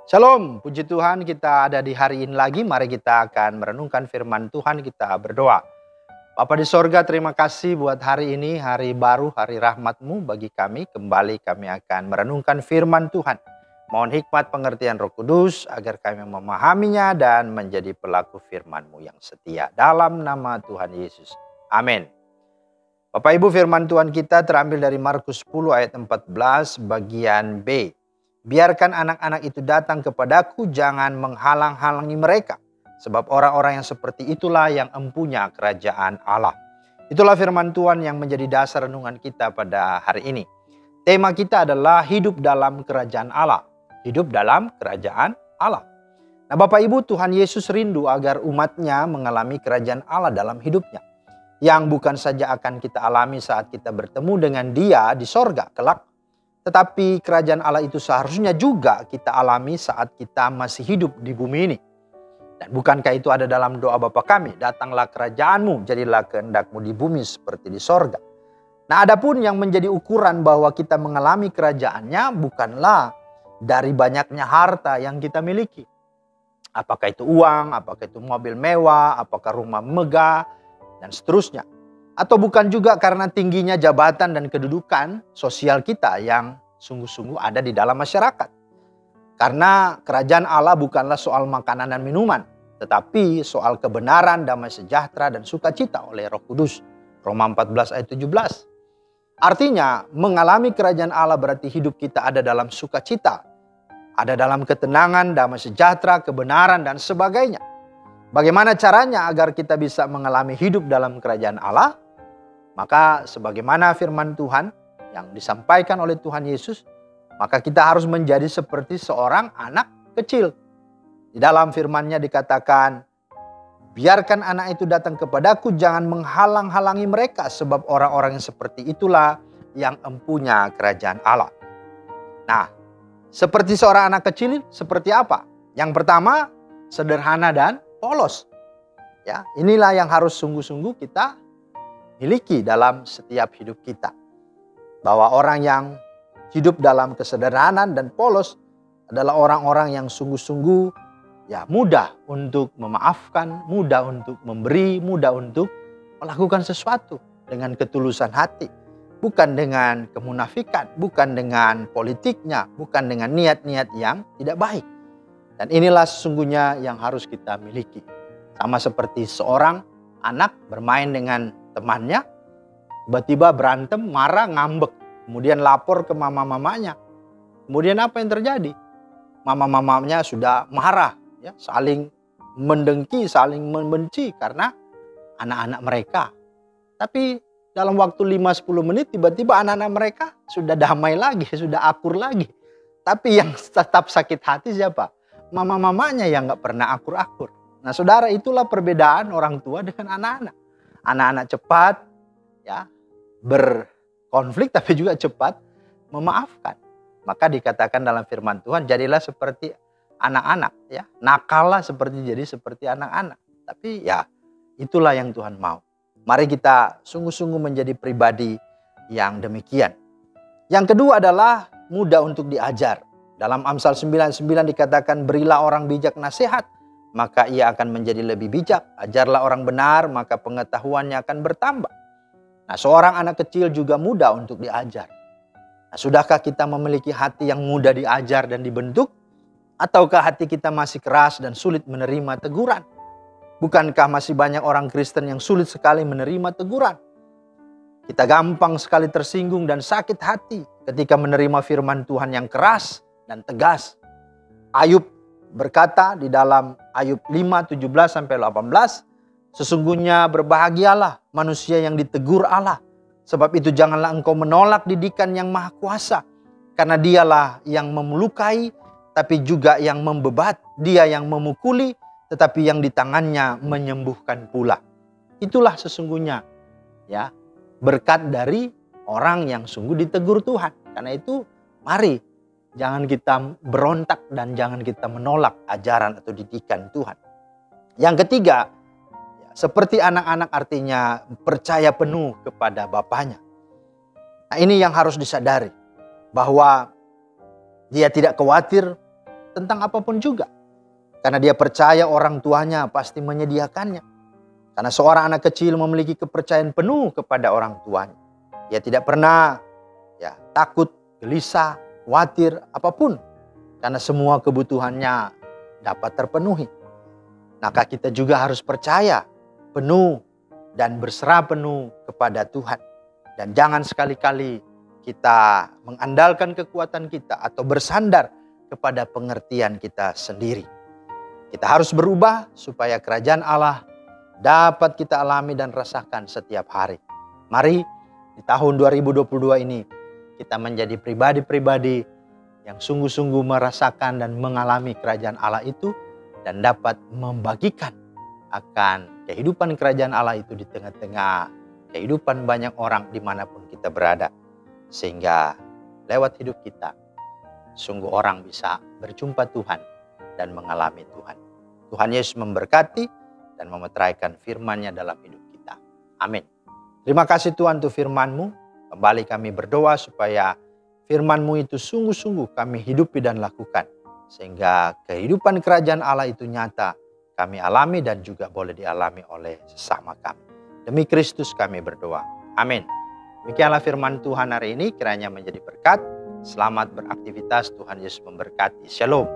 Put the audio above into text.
Shalom, puji Tuhan kita ada di hari ini lagi. Mari kita akan merenungkan firman Tuhan, kita berdoa. Bapa di sorga, terima kasih buat hari ini, hari baru, hari rahmat-Mu bagi kami. Kembali kami akan merenungkan firman Tuhan. Mohon hikmat pengertian Roh Kudus agar kami memahaminya dan menjadi pelaku firman-Mu yang setia. Dalam nama Tuhan Yesus. Amin. Bapak Ibu, firman Tuhan kita terambil dari Markus 10 ayat 14 bagian B. Biarkan anak-anak itu datang kepadaku, jangan menghalang-halangi mereka. Sebab orang-orang yang seperti itulah yang empunya kerajaan Allah. Itulah firman Tuhan yang menjadi dasar renungan kita pada hari ini. Tema kita adalah hidup dalam kerajaan Allah. Hidup dalam kerajaan Allah. Nah Bapak Ibu, Tuhan Yesus rindu agar umatnya mengalami kerajaan Allah dalam hidupnya. Yang bukan saja akan kita alami saat kita bertemu dengan Dia di sorga kelak. Tetapi kerajaan Allah itu seharusnya juga kita alami saat kita masih hidup di bumi ini. Dan bukankah itu ada dalam doa Bapa kami? Datanglah kerajaanmu, jadilah kehendakmu di bumi seperti di sorga. Nah adapun yang menjadi ukuran bahwa kita mengalami kerajaannya bukanlah dari banyaknya harta yang kita miliki. Apakah itu uang, apakah itu mobil mewah, apakah rumah megah, dan seterusnya. Atau bukan juga karena tingginya jabatan dan kedudukan sosial kita yang sungguh-sungguh ada di dalam masyarakat. Karena kerajaan Allah bukanlah soal makanan dan minuman, tetapi soal kebenaran, damai sejahtera, dan sukacita oleh Roh Kudus. Roma 14 ayat 17. Artinya mengalami kerajaan Allah berarti hidup kita ada dalam sukacita, ada dalam ketenangan, damai sejahtera, kebenaran, dan sebagainya. Bagaimana caranya agar kita bisa mengalami hidup dalam kerajaan Allah? Maka sebagaimana firman Tuhan yang disampaikan oleh Tuhan Yesus, maka kita harus menjadi seperti seorang anak kecil. Di dalam firman-Nya dikatakan, biarkan anak itu datang kepadaku, jangan menghalang-halangi mereka, sebab orang-orang yang seperti itulah yang empunya kerajaan Allah. Nah, seperti seorang anak kecil, seperti apa? Yang pertama, sederhana dan polos. Ya, inilah yang harus sungguh-sungguh kita miliki dalam setiap hidup kita. Bahwa orang yang hidup dalam kesederhanaan dan polos adalah orang-orang yang sungguh-sungguh ya mudah untuk memaafkan, mudah untuk memberi, mudah untuk melakukan sesuatu dengan ketulusan hati. Bukan dengan kemunafikan, bukan dengan politiknya, bukan dengan niat-niat yang tidak baik. Dan inilah sesungguhnya yang harus kita miliki. Sama seperti seorang anak bermain dengan temannya, tiba-tiba berantem, marah, ngambek. Kemudian lapor ke mama-mamanya. Kemudian apa yang terjadi? Mama-mamanya sudah marah, ya, saling mendengki, saling membenci karena anak-anak mereka. Tapi dalam waktu 5-10 menit tiba-tiba anak-anak mereka sudah damai lagi, sudah akur lagi. Tapi yang tetap sakit hati siapa? Mama-mamanya yang gak pernah akur-akur. Nah saudara, itulah perbedaan orang tua dengan anak-anak. Anak-anak cepat ya berkonflik tapi juga cepat memaafkan. Maka dikatakan dalam firman Tuhan, jadilah seperti anak-anak ya. Nakallah seperti anak-anak. Tapi ya itulah yang Tuhan mau. Mari kita sungguh-sungguh menjadi pribadi yang demikian. Yang kedua adalah mudah untuk diajar. Dalam Amsal 9:9 dikatakan, berilah orang bijak nasihat, maka ia akan menjadi lebih bijak. Ajarlah orang benar, maka pengetahuannya akan bertambah. Nah, seorang anak kecil juga mudah untuk diajar. Nah, sudahkah kita memiliki hati yang mudah diajar dan dibentuk? Ataukah hati kita masih keras dan sulit menerima teguran? Bukankah masih banyak orang Kristen yang sulit sekali menerima teguran? Kita gampang sekali tersinggung dan sakit hati ketika menerima firman Tuhan yang keras dan tegas. Ayub berkata di dalam Ayub 5:17-18, sesungguhnya berbahagialah manusia yang ditegur Allah. Sebab itu janganlah engkau menolak didikan yang maha kuasa. Karena dialah yang memelukai, tapi juga yang membebat. Dia yang memukuli, tetapi yang di tangannya menyembuhkan pula. Itulah sesungguhnya ya berkat dari orang yang sungguh ditegur Tuhan. Karena itu mari jangan kita berontak dan jangan kita menolak ajaran atau didikan Tuhan. Yang ketiga, seperti anak-anak artinya percaya penuh kepada bapaknya. Nah ini yang harus disadari. Bahwa dia tidak khawatir tentang apapun juga. Karena dia percaya orang tuanya pasti menyediakannya. Karena seorang anak kecil memiliki kepercayaan penuh kepada orang tuanya. Dia tidak pernah takut, gelisah, khawatir, apapun. Karena semua kebutuhannya dapat terpenuhi. Maka kita juga harus percaya penuh dan berserah penuh kepada Tuhan. Dan jangan sekali-kali kita mengandalkan kekuatan kita atau bersandar kepada pengertian kita sendiri. Kita harus berubah supaya kerajaan Allah dapat kita alami dan rasakan setiap hari. Mari di tahun 2022 ini kita menjadi pribadi-pribadi yang sungguh-sungguh merasakan dan mengalami kerajaan Allah itu dan dapat membagikan akan kehidupan kerajaan Allah itu di tengah-tengah kehidupan banyak orang dimanapun kita berada. Sehingga lewat hidup kita sungguh orang bisa berjumpa Tuhan dan mengalami Tuhan. Tuhan Yesus memberkati dan memeteraikan firman-Nya dalam hidup kita. Amin. Terima kasih Tuhan untuk firman-Mu. Kembali kami berdoa supaya firman-Mu itu sungguh-sungguh kami hidupi dan lakukan. Sehingga kehidupan kerajaan Allah itu nyata kami alami dan juga boleh dialami oleh sesama kami. Demi Kristus kami berdoa. Amin. Demikianlah firman Tuhan hari ini, kiranya menjadi berkat. Selamat beraktivitas, Tuhan Yesus memberkati. Shalom.